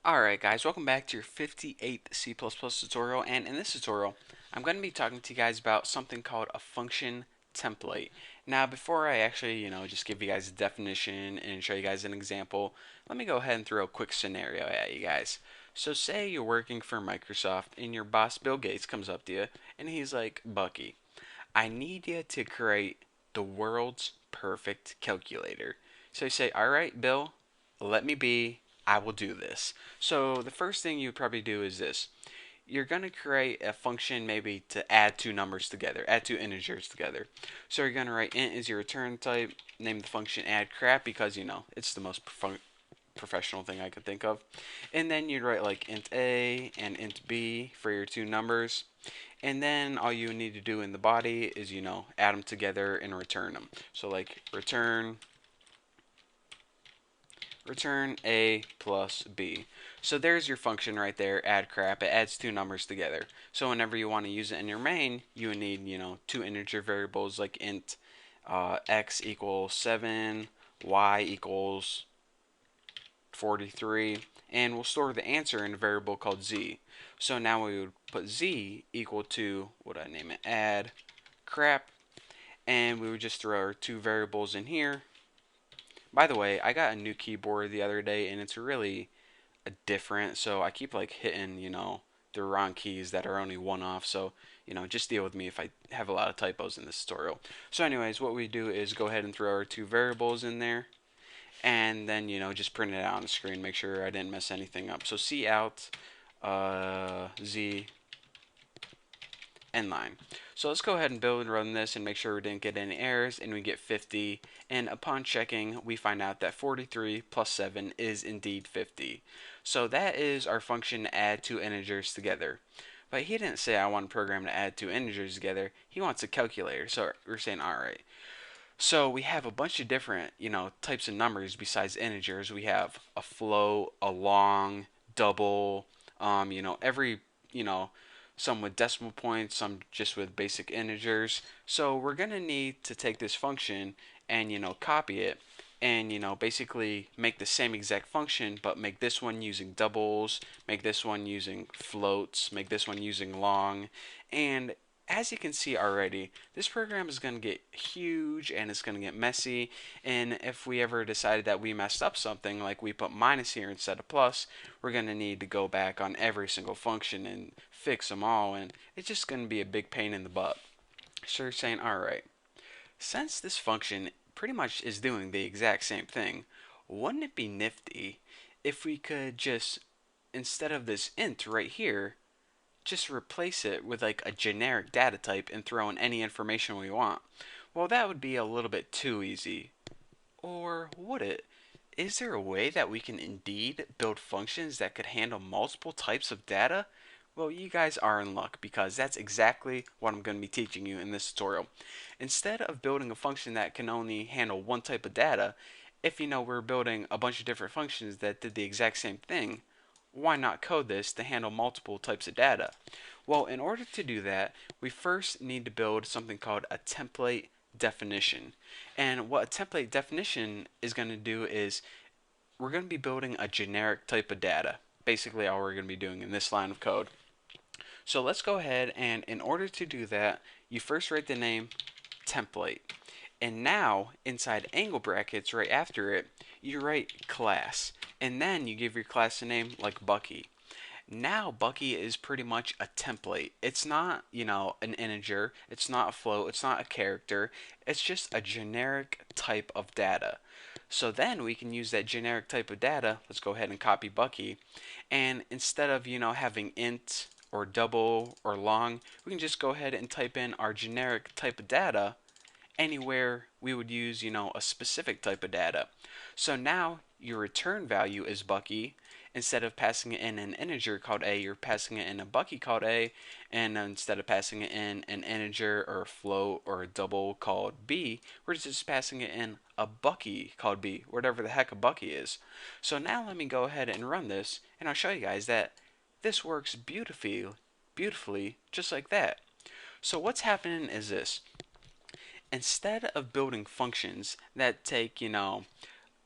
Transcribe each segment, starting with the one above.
Alright guys, welcome back to your 58th C++ tutorial, and in this tutorial I'm going to be talking to you guys about something called a function template. Now before I actually, just give you guys a definition and show you guys an example, let me go ahead and throw a quick scenario at you guys. So say you're working for Microsoft and your boss Bill Gates comes up to you and he's like, Bucky, I need you to create the world's perfect calculator. So you say, alright Bill, let me be, I will do this. So the first thing you would probably do is this. You're going to create a function maybe to add two numbers together, add two integers together. So you're going to write int is your return type, name the function add crap because, it's the most professional thing I could think of. And then you'd write like int a and int b for your two numbers. And then all you need to do in the body is, add them together and return them. So like return a plus b. So there's your function right there, add crap. It adds two numbers together. So whenever you want to use it in your main, you would need, two integer variables like int x equals 7, y equals 43, and we'll store the answer in a variable called z. So now we would put z equal to, what I name it, add crap, and we would just throw our two variables in here. By the way, I got a new keyboard the other day and it's really different, so I keep like hitting, the wrong keys that are only one off, so just deal with me if I have a lot of typos in this tutorial. So anyways, what we do is go ahead and throw our two variables in there and then just print it out on the screen, make sure I didn't mess anything up. So cout z end line. So let's go ahead and build and run this and make sure we didn't get any errors, and we get 50, and upon checking we find out that 43 plus 7 is indeed 50. So that is our function add two integers together. But he didn't say I want a program to add two integers together, he wants a calculator. So we're saying alright. So we have a bunch of different, types of numbers besides integers. We have a float, a long, double, every, some with decimal points, some just with basic integers. So we're going to need to take this function and, copy it and, basically make the same exact function, but make this one using doubles, make this one using floats, make this one using long, and as you can see already, this program is going to get huge and it's going to get messy. And if we ever decided that we messed up something, like we put minus here instead of plus, we're going to need to go back on every single function and fix them all. And it's just going to be a big pain in the butt. So you're saying, alright, since this function pretty much is doing the exact same thing, wouldn't it be nifty if we could just, instead of this int right here, just replace it with like a generic data type and throw in any information we want? Well, that would be a little bit too easy. Or would it? Is there a way that we can indeed build functions that could handle multiple types of data? Well, you guys are in luck because that's exactly what I'm going to be teaching you in this tutorial. Instead of building a function that can only handle one type of data, if we're building a bunch of different functions that did the exact same thing, why not code this to handle multiple types of data? Well, in order to do that, we first need to build something called a template definition. And what a template definition is going to do is we're going to be building a generic type of data. Basically all we're going to be doing in this line of code. So let's go ahead, and in order to do that, you first write the name template. And now, inside angle brackets right after it, you write class. And then you give your class a name like Bucky. Now Bucky is pretty much a template. It's not, an integer, it's not a float, it's not a character, it's just a generic type of data. So then we can use that generic type of data. Let's go ahead and copy Bucky. And instead of, having int or double or long, we can just go ahead and type in our generic type of data anywhere we would use, a specific type of data. So now your return value is Bucky. Instead of passing it in an integer called a, you're passing it in a Bucky called a, and instead of passing it in an integer or a float or a double called b, we're just passing it in a Bucky called b, whatever the heck a Bucky is. So now let me go ahead and run this, and I'll show you guys that this works beautifully, just like that. So what's happening is this. Instead of building functions that take,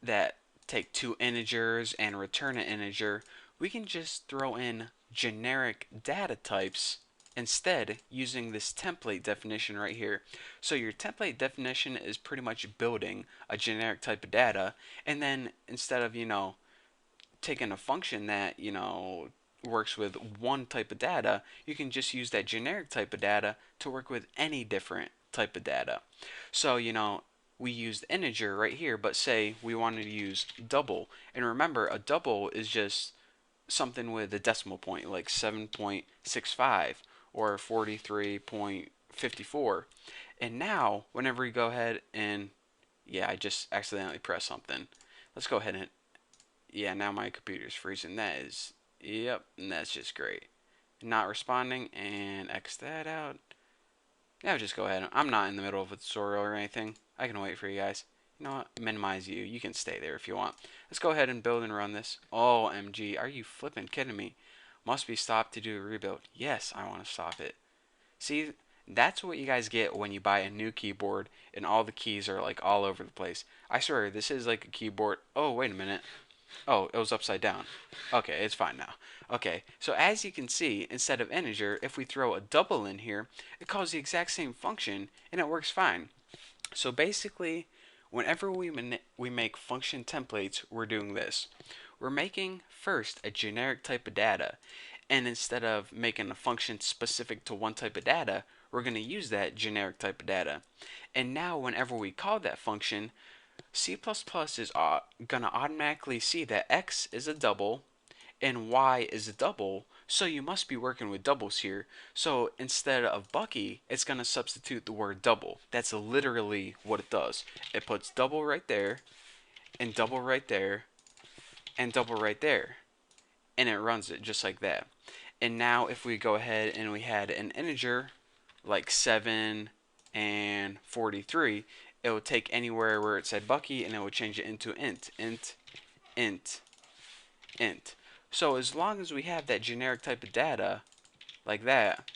that take two integers and return an integer, we can just throw in generic data types instead using this template definition right here. So your template definition is pretty much building a generic type of data, and then instead of, taking a function that, works with one type of data, you can just use that generic type of data to work with any different type of data. So, we used integer right here, but say we wanted to use double. And remember, a double is just something with a decimal point, like 7.65 or 43.54. And now, whenever we go ahead and, yeah, I just accidentally pressed something. Let's go ahead and, yeah, now my computer's freezing. That is, yep, and that's just great. Not responding, and X that out. Now just go ahead. I'm not in the middle of a tutorial or anything. I can wait for you guys. You know what? Minimize you. You can stay there if you want. Let's go ahead and build and run this. OMG, are you flipping kidding me? Must be stopped to do a rebuild. Yes, I want to stop it. See, that's what you guys get when you buy a new keyboard and all the keys are like all over the place. I swear, this is like a keyboard. Oh, wait a minute. Oh, it was upside down. Okay, it's fine now. Okay, so as you can see, instead of integer, if we throw a double in here, it calls the exact same function and it works fine. So basically, whenever we make function templates, we're doing this. We're making first a generic type of data, and instead of making a function specific to one type of data, we're going to use that generic type of data. And now whenever we call that function, C++ is going to automatically see that X is a double and Y is a double, so you must be working with doubles here. So instead of Bucky, it's going to substitute the word double. That's literally what it does. It puts double right there, and double right there, and double right there. And it runs it just like that. And now if we go ahead and we had an integer like 7 and 43, it will take anywhere where it said Bucky and it will change it into int, int. So as long as we have that generic type of data like that,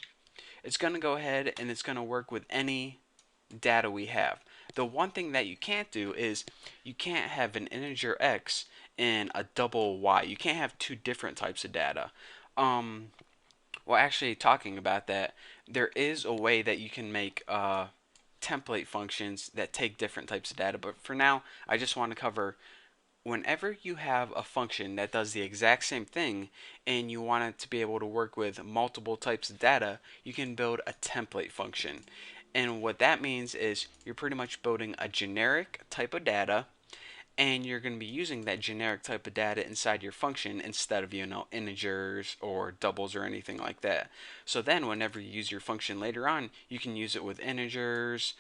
it's going to go ahead and it's going to work with any data we have. The one thing that you can't do is you can't have an integer x and a double y. You can't have two different types of data. Well, actually, talking about that, there is a way that you can make template functions that take different types of data. But for now, I just want to cover whenever you have a function that does the exact same thing and you want it to be able to work with multiple types of data, you can build a template function. And what that means is you're pretty much building a generic type of data, and you're going to be using that generic type of data inside your function instead of, integers or doubles or anything like that. So then whenever you use your function later on, you can use it with integers,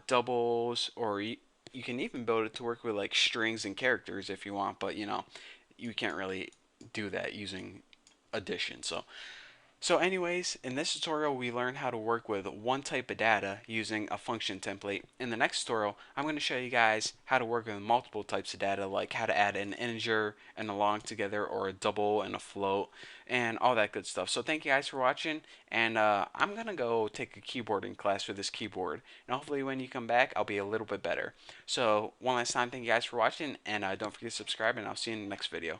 doubles, or you can even build it to work with like strings and characters if you want, but you can't really do that using addition. So anyways, in this tutorial we learned how to work with one type of data using a function template. In the next tutorial, I'm going to show you guys how to work with multiple types of data, like how to add an integer and a long together, or a double and a float, and all that good stuff. So thank you guys for watching, and I'm going to go take a keyboarding class with this keyboard, and hopefully when you come back, I'll be a little bit better. So one last time, thank you guys for watching, and don't forget to subscribe, and I'll see you in the next video.